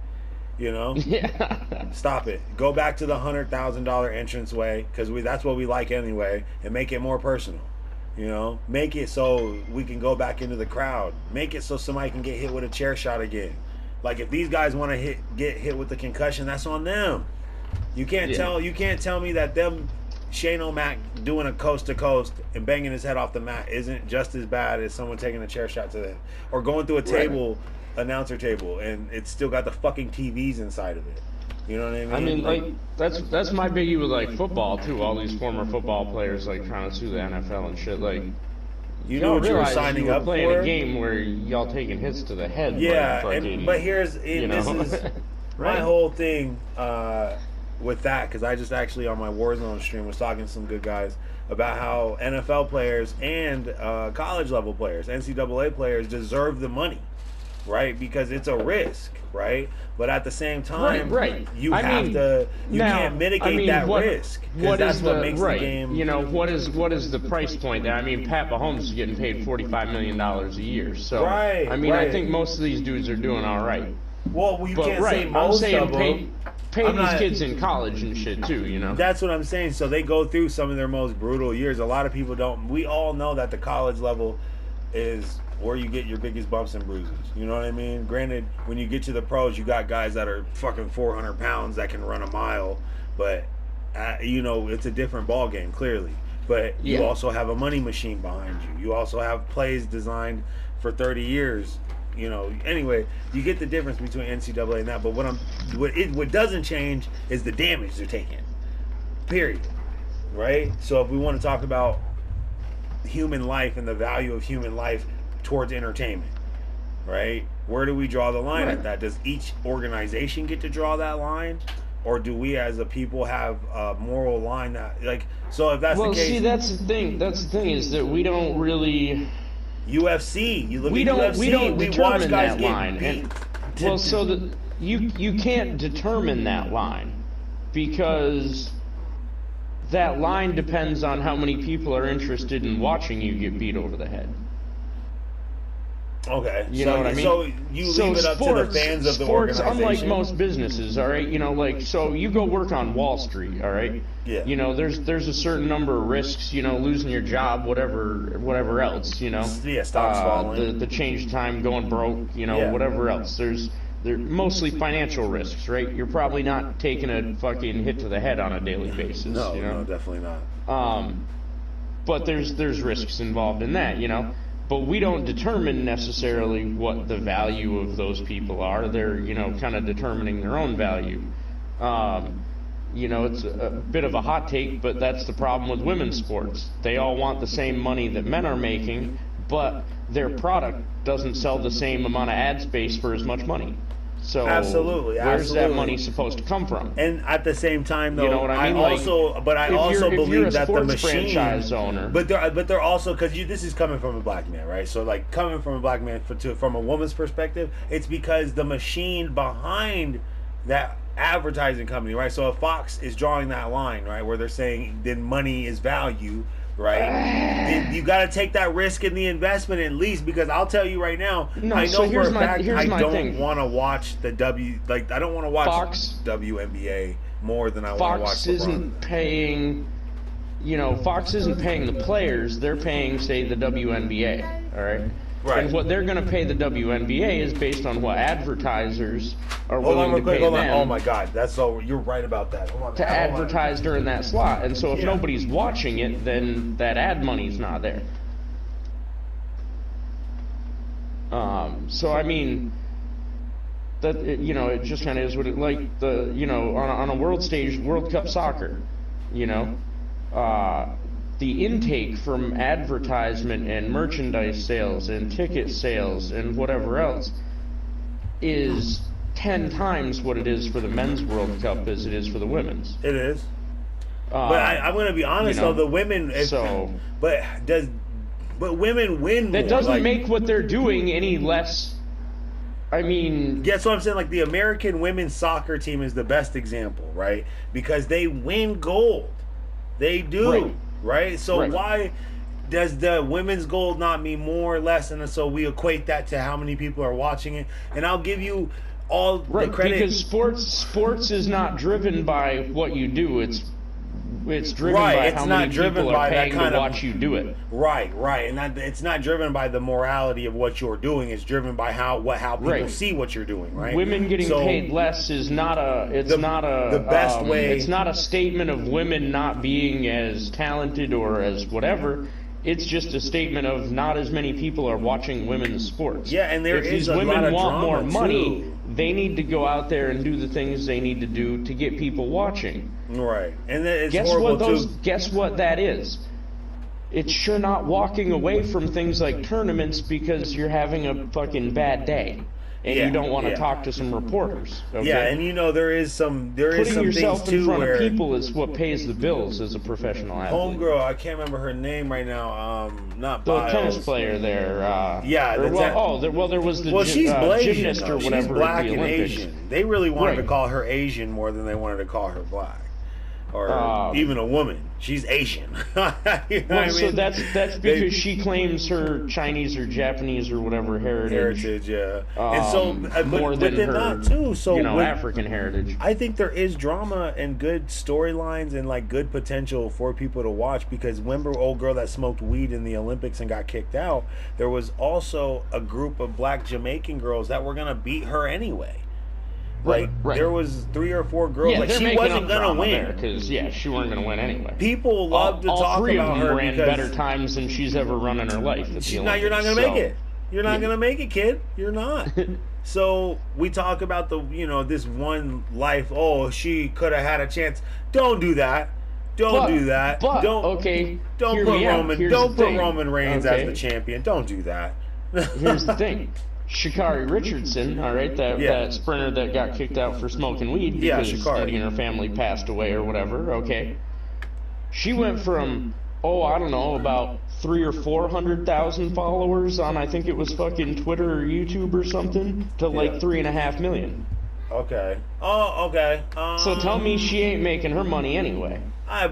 Stop it. Go back to the $100,000 entranceway, because that's what we like anyway, and make it more personal. You know, make it so we can go back into the crowd. Make it so somebody can get hit with a chair shot again. Like if these guys want to get hit with the concussion, that's on them. You can't tell me that them Shane O'Mac doing a coast to coast and banging his head off the mat isn't just as bad as someone taking a chair shot to the head or going through a table, announcer table, and it's still got the fucking TVs inside of it. You know what I mean? Like that's my biggie with like football too. All these former football players like trying to sue the NFL and shit. Like, you know what you were signing up playing for? A game where y'all taking hits to the head. Yeah, fucking, but here's you know? this is my whole thing with that, because I just actually on my Warzone stream was talking to some good guys about how NFL players and college level players, NCAA players, deserve the money, right? Because it's a risk. Right, but at the same time, you can't mitigate that risk. That's what makes the game. You know, what is the price point there? I mean, Pat Mahomes is getting paid $45 million a year. So I think most of these dudes are doing all right. Well, you can't say most of them. Pay these kids in college and shit too. You know, that's what I'm saying. So they go through some of their most brutal years. A lot of people don't. We all know that the college level is where you get your biggest bumps and bruises. You know what I mean? Granted, when you get to the pros, you got guys that are fucking 400 pounds that can run a mile, but you know, it's a different ball game, clearly. But you also have a money machine behind you. You also have plays designed for 30 years. You know, anyway, you get the difference between NCAA and that. But what doesn't change is the damage they're taking. Period. Right? So if we want to talk about human life and the value of human life towards entertainment, right? Where do we draw the line at that? Does each organization get to draw that line, or do we as a people have a moral line that, like, so if that's the case? Well, see, that's the thing. That's the thing is that we don't really. UFC, you look at UFC. We don't determine that line. And, well, so that you can't determine that line because that line depends on how many people are interested in watching you get beat over the head. Okay. You know what I mean? So you leave it up to the fans of the organization. Unlike most businesses, all right? You know, like, so you go work on Wall Street, all right? Yeah. You know, there's a certain number of risks, you know, losing your job, whatever else, you know? Yeah, stocks falling. The change time, going broke, you know, whatever else. They're mostly financial risks, right? You're probably not taking a fucking hit to the head on a daily basis. No, you know? No, definitely not. But there's risks involved in that, you know? But we don't determine necessarily what the value of those people are. They're, you know, kind of determining their own value. You know, it's a bit of a hot take, but that's the problem with women's sports. They all want the same money that men are making, but their product doesn't sell the same amount of ad space for as much money. So where's that money supposed to come from? And at the same time, though, you know what I mean? I also believe that the machine, franchise owner, but they're also, because this is coming from a black man, right? So like coming from a black man from a woman's perspective, it's because the machine behind that advertising company, right? So if Fox is drawing that line, right, where they're saying then money is value, right? You got to take that risk in the investment at least, because I'll tell you right now, I know for a fact I don't want to watch I don't want to watch Fox, WNBA more than I want to watch LeBron. Fox isn't paying, you know, Fox isn't paying the players, they're paying, say, the WNBA, all right? Right. And what they're going to pay the WNBA is based on what advertisers are willing to pay them. Oh my God, that's so. You're right about that. To advertise during that slot, and so if nobody's watching it, then that ad money's not there. So I mean, that you know, it just kind of is what it like the you know on a world stage, World Cup soccer, you know. The intake from advertisement and merchandise sales and ticket sales and whatever else is 10 times what it is for the men's World Cup as it is for the women's. It is. But I'm going to be honest, though, the women... But women win more. That doesn't make what they're doing any less... I mean... Yeah, so I'm saying, like, the American women's soccer team is the best example, right? Because they win gold. They do. Right? So why does the women's gold not mean more or less? And so we equate that to how many people are watching it. And I'll give you all the credit. Because sports is not driven by what you do. It's It's driven Right, by it's how not many driven people by are that paying kind to of- watch you do it. Right, and that it's not driven by the morality of what you're doing. It's driven by how people Right. see what you're doing. Right. Women getting So, paid less is not a. It's not a. the best way- It's not a statement of women not being as talented or as whatever. It's just a statement of not as many people are watching women's sports. Yeah, and there if is these a women lot of want more drama, money, too. they need to go out there and do the things they need to do to get people watching. Right, and it's Guess horrible what too. Guess what that is? It's sure not walking away from things like tournaments because you're having a fucking bad day and Yeah, you don't want to yeah. talk to some reporters. Okay? Yeah, and there is some Putting some yourself things in too front where of people is what pays the bills as a professional athlete. homegirl, I can't remember her name right now. Not The Biles. tennis player there. Yeah, Or, that's there was the she's Blasian, gymnast though. or whatever She's black at the and Olympics. Asian. They really wanted to Right. call her Asian more than they wanted to call her black, or even a woman. She's Asian. You know what I So mean? that's because she claims her Chinese or Japanese or whatever heritage, yeah. And so, more but than then her, not too. So when- African heritage. I think there is drama and good storylines and like good potential for people to watch, because remember old girl that smoked weed in the Olympics and got kicked out? There was also a group of black Jamaican girls that were gonna beat her anyway. Like Right. there was 3 or 4 girls. Yeah, like they're she making wasn't up gonna drama win. there because she wasn't gonna win anyway. People love to all talk three about of them her ran because better times than she's ever run in her life. At the you're not Olympics, gonna make so- it. You're not gonna make it, kid. You're not. So we talk about this one life. Oh, she could have had a chance. Don't do that. Don't do that. But, don't okay, Don't hear put me out. Roman. Here's Don't the put thing. Roman Reigns Okay. as the champion. Don't do that. Here's the thing. Sha'Carri Richardson, all right, that sprinter that got kicked out for smoking weed because Sha'Carri. Eddie and her family passed away or whatever, okay. She went from, I don't know, about 300,000 or 400,000 followers on, I think it was fucking Twitter or YouTube or something, to like 3.5 million. Okay. Oh, okay. So tell me she ain't making her money anyway. But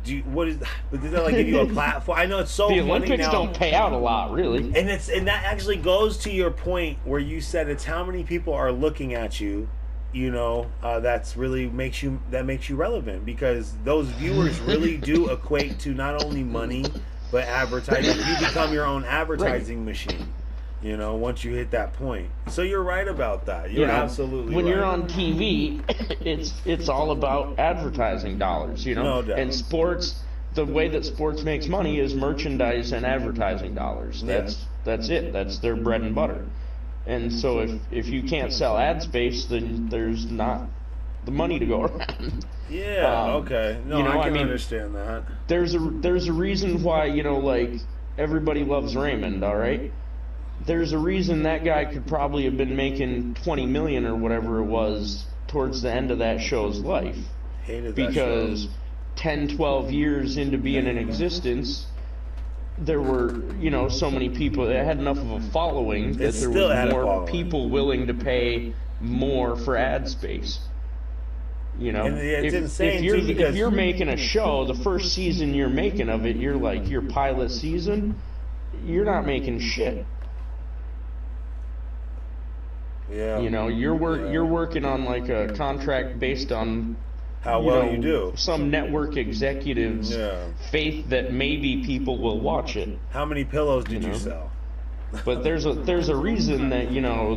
does that like give you a platform? I know it's so The funny Olympics now. don't pay out a lot, really. And that actually goes to your point where you said it's how many people are looking at you, that's really makes you relevant, because those viewers really do equate to not only money but advertising. You become your own advertising machine. Once you hit that point. So you're right about that. You're absolutely when right. you're on TV, it's all about advertising dollars, No doubt. And sports, the way that sports makes money is merchandise and advertising dollars. That's it. That's their bread and butter. And so if you can't sell ad space, then there's not the money to go around. Yeah. Okay. No, I can understand that. There's a reason why like everybody loves Raymond. All right. There's a reason that guy could probably have been making 20 million or whatever it was towards the end of that show's life. Hated that Because show. 10, 12 years into being in existence, there were, so many people that had enough of a following that there still had was a more following. people willing to pay more for ad space. And it's insane, if too, because- you're making a show, the first season you're making of it, you're like your pilot season, you're not making shit. Yeah. You're working on like a contract based on how well you do. Some network executives' faith that maybe people will watch it. How many pillows did you sell? But there's a reason that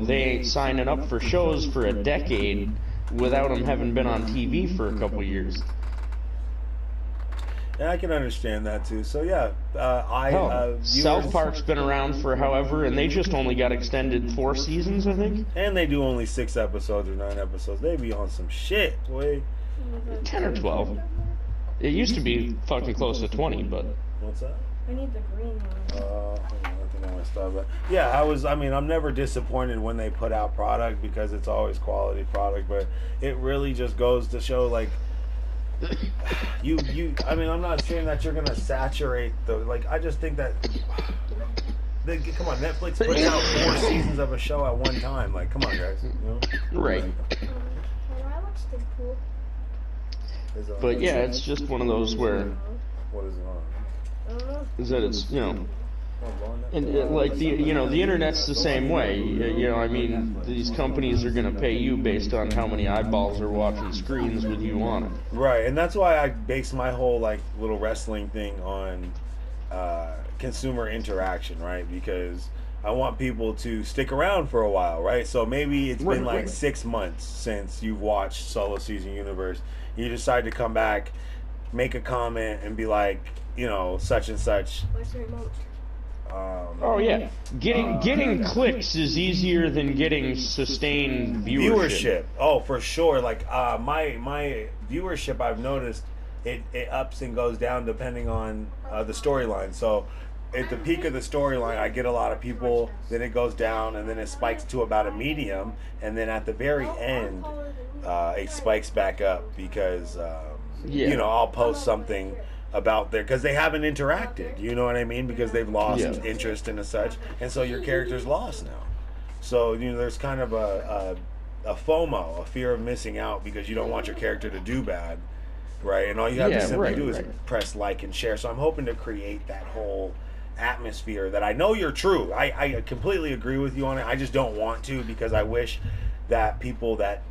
they ain't signing up for shows for a decade without them having been on TV for a couple years. Yeah, I can understand that too. So yeah, South Park's been around for however, and they just only got extended 4 seasons, I think. And they do only 6 episodes or 9 episodes. They be on some shit, boy. 10 or 12. It used to be fucking close to 20, but. What's that? I need the green one. Hold on, I think I messed up. But yeah, I'm never disappointed when they put out product, because it's always quality product. But it really just goes to show, like, I'm not saying that you're gonna saturate I just think that come on, Netflix puts out 4 seasons of a show at one time. Like, come on, guys. Right. Lilacs the pool. But yeah, it's just one of those where What is it on? I don't know. is that it's And like the internet's the same way. I mean, these companies are going to pay you based on how many eyeballs are watching screens with you on it. Right, and that's why I base my whole like little wrestling thing on consumer interaction, right? Because I want people to stick around for a while, right? So maybe it's been like 6 months since you've watched Solo Season Universe. You decide to come back, make a comment, and be like, such and such. Where's the remote? Oh yeah, getting clicks is easier than getting sustained viewership. Oh, for sure. Like my viewership, I've noticed it ups and goes down depending on the storyline. So at the peak of the storyline, I get a lot of people. Then it goes down, and then it spikes to about a medium, and then at the very end, it spikes back up because I'll post something about because they haven't interacted, you know what I mean? Because they've lost interest in and such, and so your character's lost now. So there's kind of a FOMO, a fear of missing out, because you don't want your character to do bad, right? And all you have to simply do is press like and share. So I'm hoping to create that whole atmosphere that I know you're true. I completely agree with you on it. I just don't want to, because I wish that people that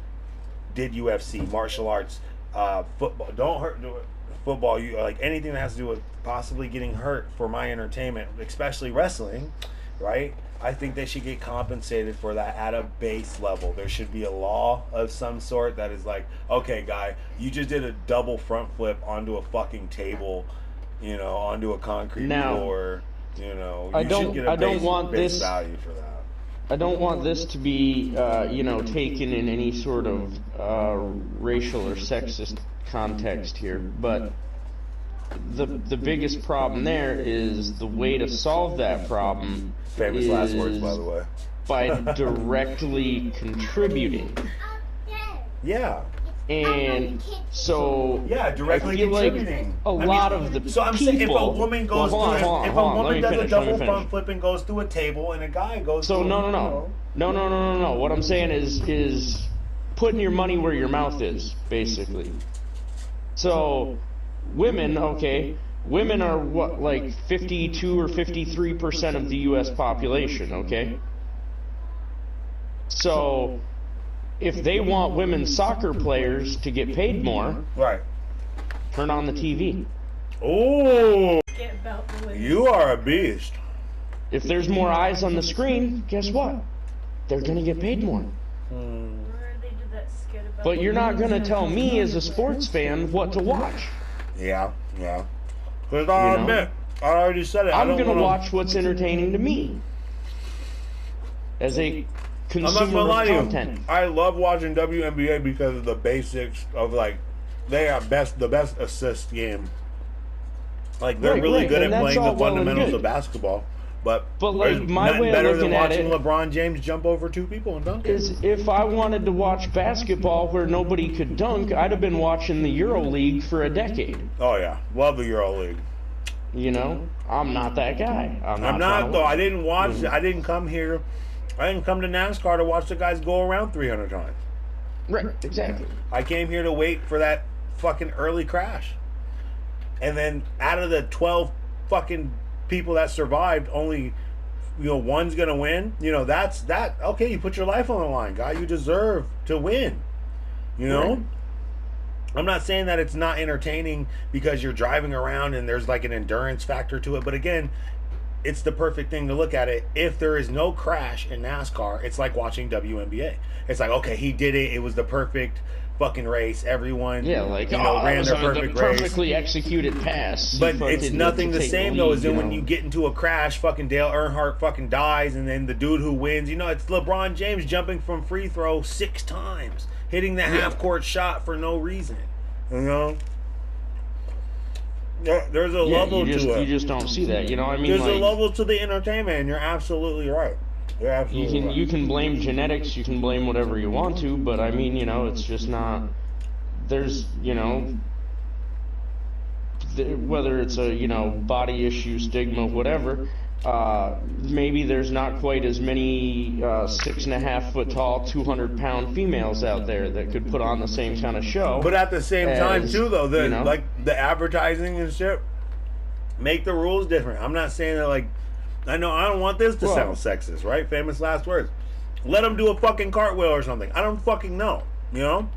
did UFC, martial arts, football, don't hurt. Football, like anything that has to do with possibly getting hurt for my entertainment, especially wrestling, right? I think they should get compensated for that at a base level. There should be a law of some sort that is like, okay, guy, you just did a double front flip onto a fucking table, onto a concrete floor. I don't want this value for that. I don't want this to be, taken in any sort of racial or sexist context here, but the biggest problem there is the way to solve that problem. Famous last words, by the way. By directly contributing. Yeah. And so directly I feel contributing. Like a lot of the so I'm saying if a woman goes if a woman does a double front flip and goes through a table, and a guy goes no. What I'm saying is putting your money where your mouth is, basically. So women are what, like 52 or 53% of the US population, okay? So if they want women soccer players to get paid more, right, turn on the TV. Oh, About the you are a beast. If there's more eyes on the screen, guess what? They're going to get paid more. But you're not going to tell me as a sports fan what to watch. Yeah. Because I admit, I already said it. I'm going to watch what's entertaining to me as a consumer of content. I love watching WNBA because of the basics of, like, they are the best assist game. Like, they're really good at playing the fundamentals of basketball. But like, my way of looking at it, LeBron James jump over two people and dunk. Is if I wanted to watch basketball where nobody could dunk, I'd have been watching the EuroLeague for a decade. Oh yeah, love the EuroLeague. I'm not that guy. I'm not though. I didn't watch. I didn't come here. I didn't come to NASCAR to watch the guys go around 300 times. Right, exactly. I came here to wait for that fucking early crash, and then out of the 12 fucking people that survived, only one's gonna win. That's that. Okay, you put your life on the line, guy. You deserve to win. Right. I'm not saying that it's not entertaining because you're driving around and there's like an endurance factor to it, but again, it's the perfect thing to look at it. If there is no crash in NASCAR, it's like watching WNBA. It's like, okay, he did it. It was the perfect fucking race. Everyone, ran their perfect race. Perfectly executed pass. But it's nothing the same though as then when you get into a crash, fucking Dale Earnhardt fucking dies, and then the dude who wins, it's LeBron James jumping from free throw 6 times, hitting the half court shot for no reason. There's a level to it. You just don't see that. There's a level to the entertainment, and you're absolutely right. You can blame genetics, you can blame whatever you want to, but it's just not. There's whether it's a body issue, stigma, whatever. Maybe there's not quite as many 6.5 foot tall, 200-pound females out there that could put on the same kind of show. But at the same time, too, though, like the advertising and shit, make the rules different. I'm not saying that like I know I don't want this to Well- sound sexist, right? Famous last words. Let them do a fucking cartwheel or something. I don't fucking know. You know?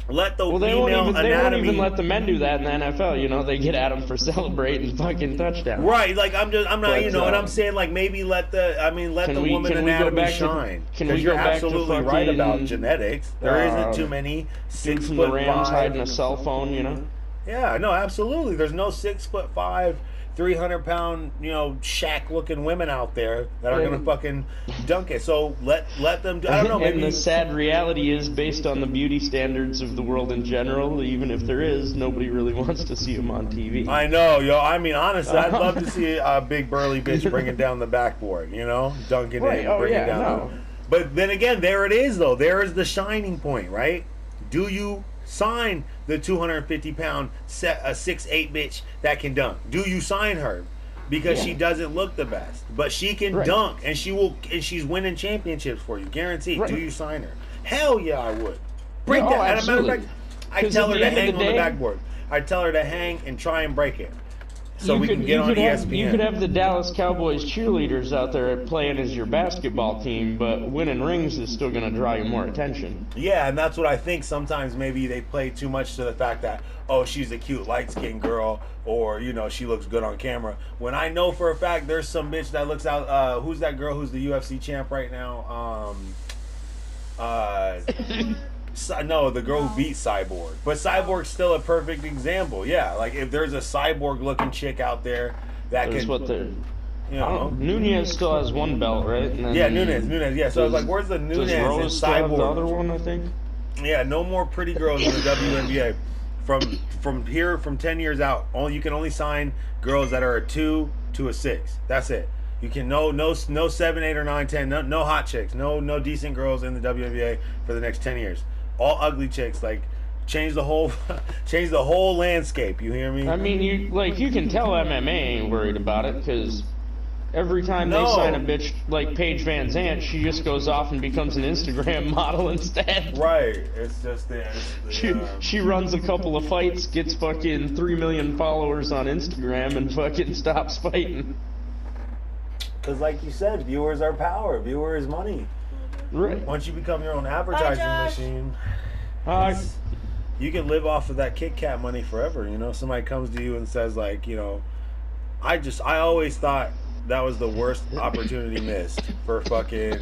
Let the Well, female they won't anatomy. even let the men do that in the NFL. You know, they get at them for celebrating fucking touchdowns. Right, like I'm not, But, you know, and I'm saying like maybe let the Can woman we go anatomy back to- shine. can we Because you're go back to absolutely right fucking, about genetics. There isn't too many Dude 6 from the foot Rams hiding a five. cell phone, you know? Yeah, no, absolutely. There's no 6'5", 300-pound, you know, Shaq-looking women out there that are gonna fucking dunk it. So let them do. I don't know. And Maybe the sad reality is, based on the beauty standards of the world in general, even if there is, nobody really wants to see them on TV. I know, yo. I mean, honestly, I'd love to see a big burly bitch bringing down the backboard, you know, dunking Right, it, oh, bringing yeah, down. no. But then again, there it is, though. There is the shining point, right? Do you sign the 250-pound 6'8" bitch that can dunk? Do you sign her? Because she doesn't look the best, but she can Right. dunk, and she's winning championships for you, guaranteed. Right. Do you sign her? Hell yeah, I would. Break Yeah, that. oh, As a matter absolutely. of fact, I'd 'Cause tell at her the to end of hang the on the day- backboard. I'd tell her to hang and try and break it, so we can get you on could ESPN. you could have the Dallas Cowboys cheerleaders out there playing as your basketball team, but winning rings is still going to draw you more attention. Yeah, and that's what I think. Sometimes maybe they play too much to the fact that, oh, she's a cute light-skinned girl, or, you know, she looks good on camera. When I know for a fact there's some bitch that looks out, who's that girl who's the UFC champ right now? No, the girl who beat Cyborg. But Cyborg's still a perfect example. Yeah, like if there's a Cyborg-looking chick out there that That's can, what the you know. Nunez still has one belt, right? And then Yeah, Nunez. Yeah, so I was does- like, where's the Nunez Does and Rose still have the Cyborg? other one? I think. Yeah, no more pretty girls in the WNBA. From here, from 10 years out, you can only sign girls that are a 2 to a 6. That's it. You can no 7, 8, or 9, 10. No hot chicks. No decent girls in the WNBA for the next 10 years. All ugly chicks. Like change the whole landscape. You hear me? I mean, you can tell MMA ain't worried about it because every time they No. sign a bitch like Paige Van Zant, she just goes off and becomes an Instagram model instead. Right. It's just She runs a couple of fights, gets fucking 3 million followers on Instagram, and fucking stops fighting. because, like you said, viewers are power. Viewer is money. Right. Once you become your own advertising Josh. machine. Uh, You can live off of that Kit Kat money forever. You know, somebody comes to you and says, like, you know, I always thought that was the worst opportunity missed for fucking,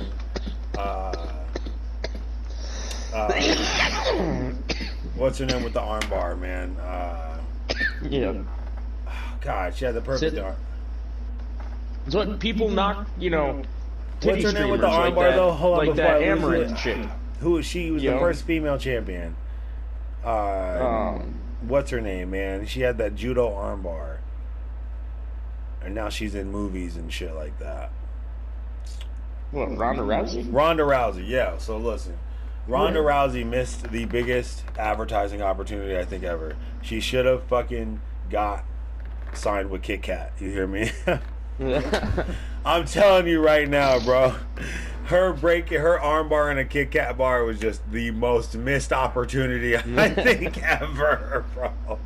what's her name with the armbar, man? yeah. God, she had the perfect Sit- arm. It's what people knock, What's titty her name with streamers the like armbar, that, though? Hold on, like before that I lose Amaranth it. chick. Who is she? Who was the Yo. first female champion? What's her name, man? She had that judo armbar. And now she's in movies and shit like that. What, Ronda Rousey? Ronda Rousey, yeah. So listen, Ronda Rousey missed the biggest advertising opportunity I think ever. She should have fucking got signed with Kit Kat. You hear me? I'm telling you right now, bro. Her breaking her armbar in a Kit Kat bar was just the most missed opportunity I think ever, bro.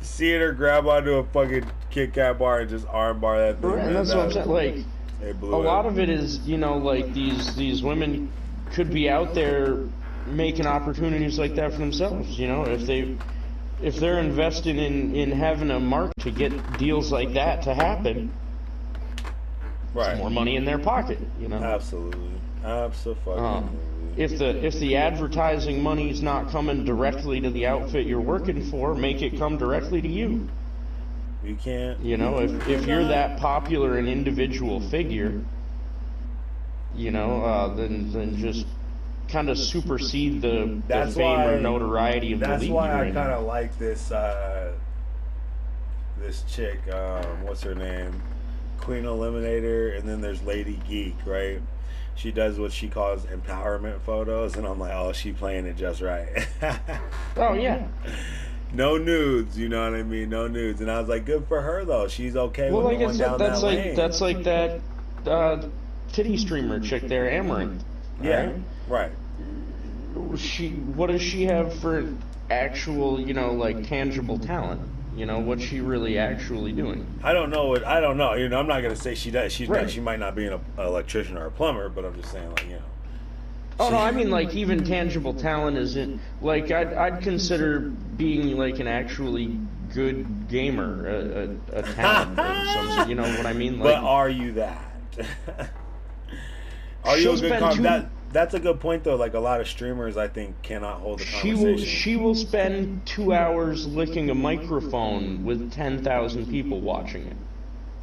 Seeing her grab onto a fucking Kit Kat bar and just armbar that thing. Right, man, that's what I'm saying. Like, it a blew lot it. of it is, like these women could be out there making opportunities like that for themselves. If they're invested in having a market to get deals like that to happen, right. more money in their pocket. Absolutely. Absolutely. If the advertising money's not coming directly to the outfit you're working for, make it come directly to you. You can't. If you're that popular an individual figure, then just kind of supersede the That's fame why- or notoriety of the That's league why you're I in. kind of like this this chick. What's her name? Queen Eliminator, and then there's Lady Geek, right? She does what she calls empowerment photos, and I'm like, oh, she playing it just right. Oh yeah. No nudes, you know what I mean? No nudes, and I was like, good for her though. She's okay Well, with like I going said, down that's that like lane. that's like that titty streamer chick there, Amaranth. Yeah, right. What does she have for actual, like tangible talent? You know, what's she really actually doing? I don't know. You know, I'm not gonna say she does. Right. She might not be an electrician or a plumber, but I'm just saying, like, you know. Oh no, I mean like even tangible talent isn't like I'd consider being like an actually good gamer a talent of some sort. You know what I mean? Like, But are you that? Are you a good That's a good point though. Like a lot of streamers, I think, cannot hold a conversation. She will spend 2 hours licking a microphone with 10,000 people watching it.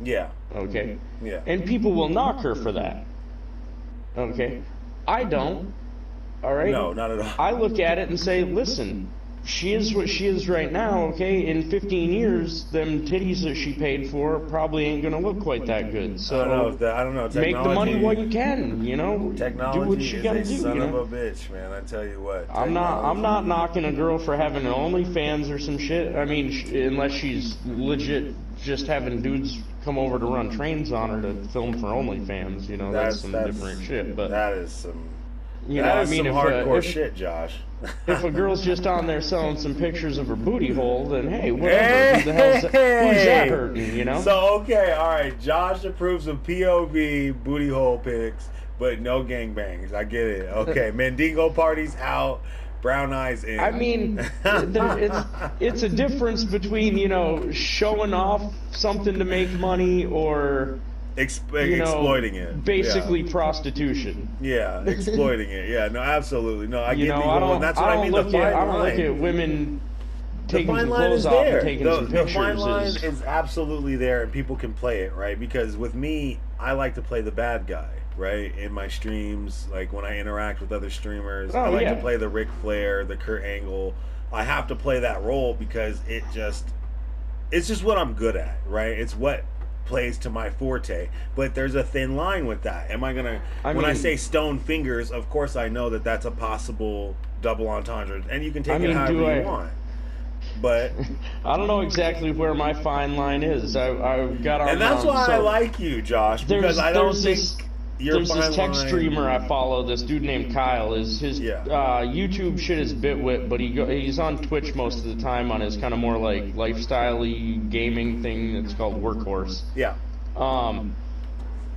Yeah. Okay. Yeah. And people will knock her for that. Okay. I don't. All right. No, not at all. I look at it and say, listen, she is what she is right now. Okay. In 15 years, them titties that she paid for probably ain't gonna look quite that good. So I don't know. make the money while you can. You know. Technology do what you gotta is a do. son you of know? a bitch, man. I tell you what. I'm not knocking a girl for having an OnlyFans or some shit. I mean, unless she's legit just having dudes come over to run trains on her to film for OnlyFans. You know, that's some different shit. But that is some. You know, I mean, some hardcore shit, Josh. If a girl's just on there selling some pictures of her booty hole, then hey, whatever. Who the hell's who's that hurting? You know. So okay, all right. Josh approves of POV booty hole pics, but no gangbangs. I get it. Okay, Mandingo parties out. Brown eyes in. I mean, it's a difference between, you know, showing off something to make money or exploiting it. Basically prostitution. Yeah, exploiting it. Yeah, no, absolutely. No, I get the I that's what I mean. The fine line. I don't look at women taking some line clothes is off there. and taking some pictures. The fine line is absolutely there, and people can play it, right? Because with me, I like to play the bad guy, right? In my streams, like when I interact with other streamers, I like to play the Ric Flair, the Kurt Angle. I have to play that role because it's just what I'm good at, right? It's what plays to my forte. But there's a thin line with that. Am I gonna? When I say stone fingers, of course I know that that's a possible double entendre, and you can take it however you want. But I don't know exactly where my fine line is. I got on, and that's why I like you, Josh, because I don't think there's this tech streamer I follow. This dude named Kyle. His YouTube shit is bitwit, but he's on Twitch most of the time on his kind of more like lifestyle-y gaming thing that's called Workhorse. Yeah.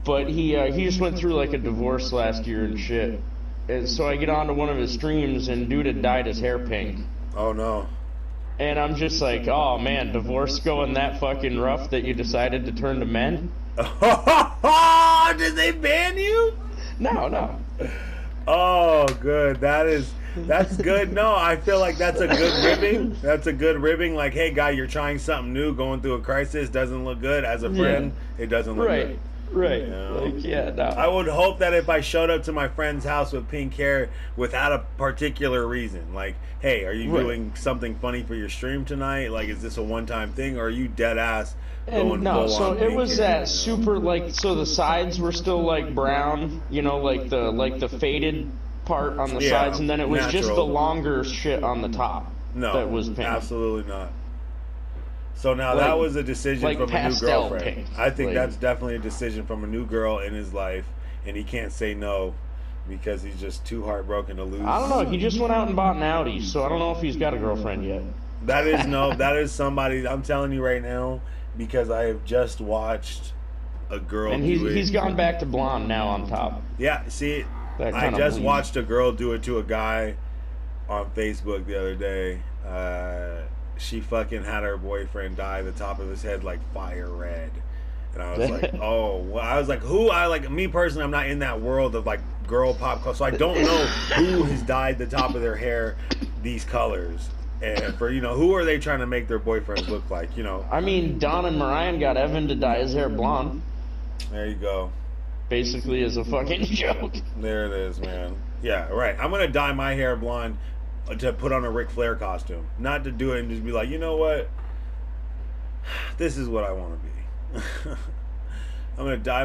But he just went through like a divorce last year and shit. And so I get onto one of his streams and dude had dyed his hair pink. Oh no. And I'm just like, oh man, divorce going that fucking rough that you decided to turn to men? Did they ban you? No. Oh, good. That's good. No, I feel like that's a good ribbing. That's a good ribbing. Like, hey, guy, you're trying something new, going through a crisis, doesn't look good. As a friend, it doesn't look good. Right. You know? Like, no. I would hope that if I showed up to my friend's house with pink hair without a particular reason, like, hey, are you doing something funny for your stream tonight? Like, is this a one-time thing, or are you dead ass going no, full so on it pink was hair, that super like, so the sides were still like brown, you know, like the faded part on the sides, and then it was just the longer shit on the top. No, that was pink. Absolutely not. So now that was a decision from a new girlfriend. Pink. I think that's definitely a decision from a new girl in his life, and he can't say no because he's just too heartbroken to lose. I don't know. He just went out and bought an Audi, so I don't know if he's got a girlfriend yet. That is somebody. I'm telling you right now, because I have just watched a girl. And he's gone back to blonde now on top. Yeah. See, I just watched a girl do it to a guy on Facebook the other day. She fucking had her boyfriend dye the top of his head like fire red. And I was like, oh, well, I was like, me personally, I'm not in that world of like girl pop culture. So I don't know who has dyed the top of their hair these colors. And for, who are they trying to make their boyfriends look like, I mean, Don and Mariah got Evan to dye his hair blonde. There you go. Basically as a fucking joke. There it is, man. Yeah, right. I'm going to dye my hair blonde to put on a Ric Flair costume. Not to do it and just be like, you know what? This is what I want to be. I'm going to dye.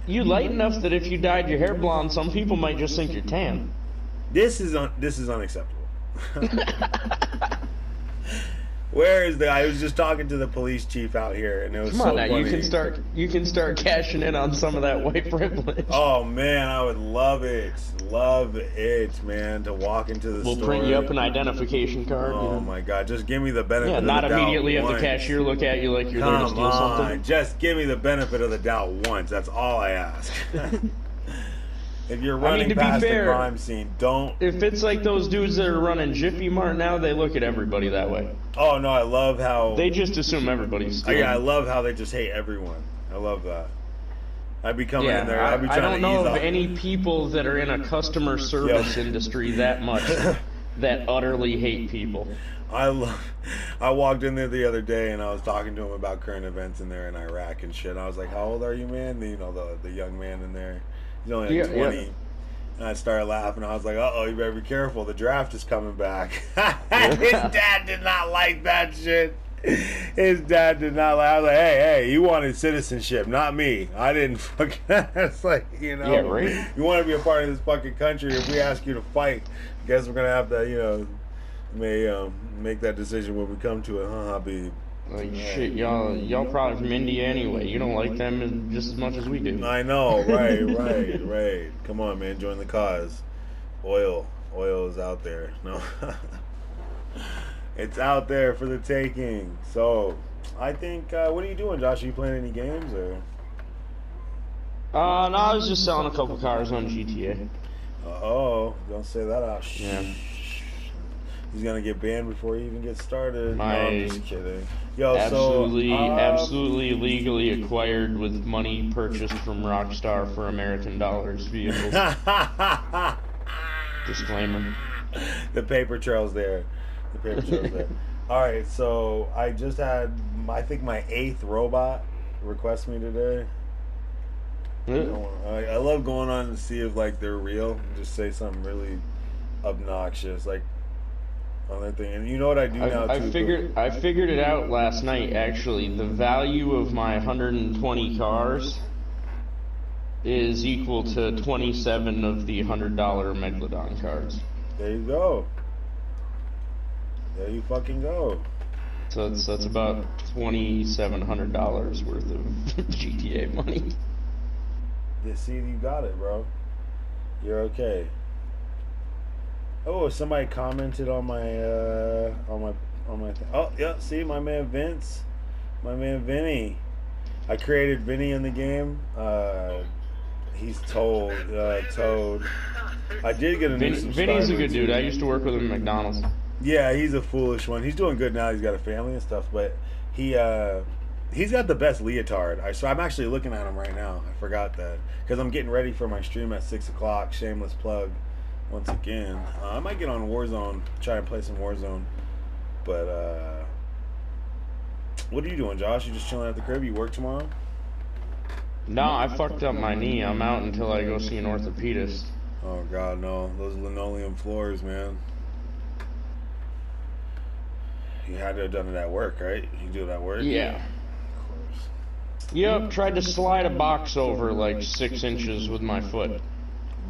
You light enough that if you dyed your hair blonde, some people might just think you're tan. This is unacceptable. Where is the? I was just talking to the police chief out here, and it was Come so on now, funny. you can start cashing in on some of that white privilege. Oh man, I would love it, man, to walk into the We'll store. print you up an identification card. Oh my god, just give me the benefit. Yeah, of not the doubt immediately have the once. cashier look at you like you're there to Come steal on, something. just give me the benefit of the doubt once. That's all I ask. If you're running to be past fair, the crime scene, don't. If it's like those dudes that are running Jiffy Mart now, they look at everybody that way. Oh no, I love how They just assume everybody's stealing. Yeah, I love how they just hate everyone. I love that. I'd be coming in there. I, I'd be I trying don't to know ease of off. any people that are in a customer service industry that much that utterly hate people. I walked in there the other day and I was talking to him about current events in there in Iraq and shit. I was like, "How old are you, man?" You know, the young man in there. He's only like 20. Yeah. And I started laughing. I was like, "Uh-oh, you better be careful. The draft is coming back." His dad did not like that shit. His dad did not like. I was like, "Hey, you wanted citizenship, not me. I didn't fucking." It's like, you know, yeah, right. You want to be a part of this fucking country. If we ask you to fight, I guess we're gonna have to, you know, make that decision when we come to it, huh, Habib? Like shit, y'all probably from India anyway. You don't like them just as much as we do. I know, right. Come on, man, join the cause. Oil is out there. No, it's out there for the taking. So, I think. What are you doing, Josh? Are you playing any games or? No, I was just selling a couple cars on GTA. Don't say that out. Yeah. He's gonna get banned before he even gets started. No, My I'm just kidding. Yo, absolutely legally acquired with money purchased from Rockstar for American dollars vehicles. Disclaimer. The paper trail's there. All right, so I just had, I think, my 8th robot request me today. I love going on to see if like they're real and just say something really obnoxious like on their thing. And you know what I do now too? I figured it out last night. Actually, the value of my 120 cars is equal to 27 of the $100 Megalodon cards. There you go. There you fucking go. So that's about $2,700 worth of GTA money. Yeah, see, you got it, bro. You're okay. Oh, somebody commented on my thing. Oh, yeah, see, my man Vince, my man Vinny. I created Vinny in the game. He's Toad. I did get a new subscriber. Vinny's a good dude. I used to work with him at McDonald's. Yeah, he's a foolish one. He's doing good now. He's got a family and stuff, but he's got the best leotard. So I'm actually looking at him right now. I forgot that because I'm getting ready for my stream at 6 o'clock. Shameless plug. Once again, I might get on Warzone, try and play some Warzone. But what are you doing, Josh? You just chilling at the crib? You work tomorrow? No, I fucked up my knee. I'm out until I go see an orthopedist. Oh God, no! Those linoleum floors, man. You had to have done it at work, right? You do it at work? Yeah. Of course. Yep, tried to slide a box over like 6 inches with my foot.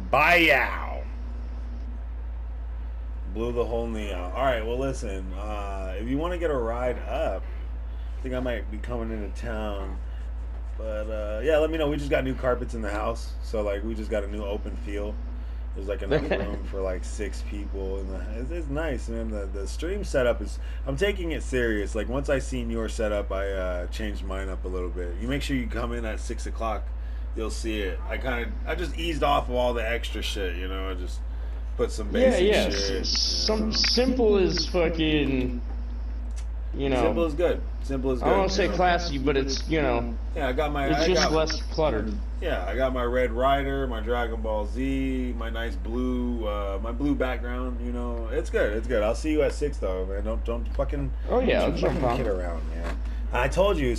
Bye-yow! Blew the whole knee out. Alright, well listen, if you want to get a ride up, I think I might be coming into town. But yeah, let me know. We just got new carpets in the house. So like we just got a new open feel. There's like enough room for like 6 people, and it's nice, man. The stream setup is. I'm taking it serious. Like once I seen your setup, I changed mine up a little bit. You make sure you come in at 6 o'clock. You'll see it. I just eased off of all the extra shit. You know, I just put some basic shit. Some simple as fucking. You know. Simple is good. Simple is good. I don't want to say classy, but it's Yeah, I got my. It's just less cluttered. Yeah, I got my Red Rider, my Dragon Ball Z, my nice blue, my blue background. You know, it's good. It's good. I'll see you at 6 though, man. Don't fucking. Oh yeah, I'll jump on. Kid around, man. I told you.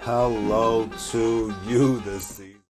Hello to you this season.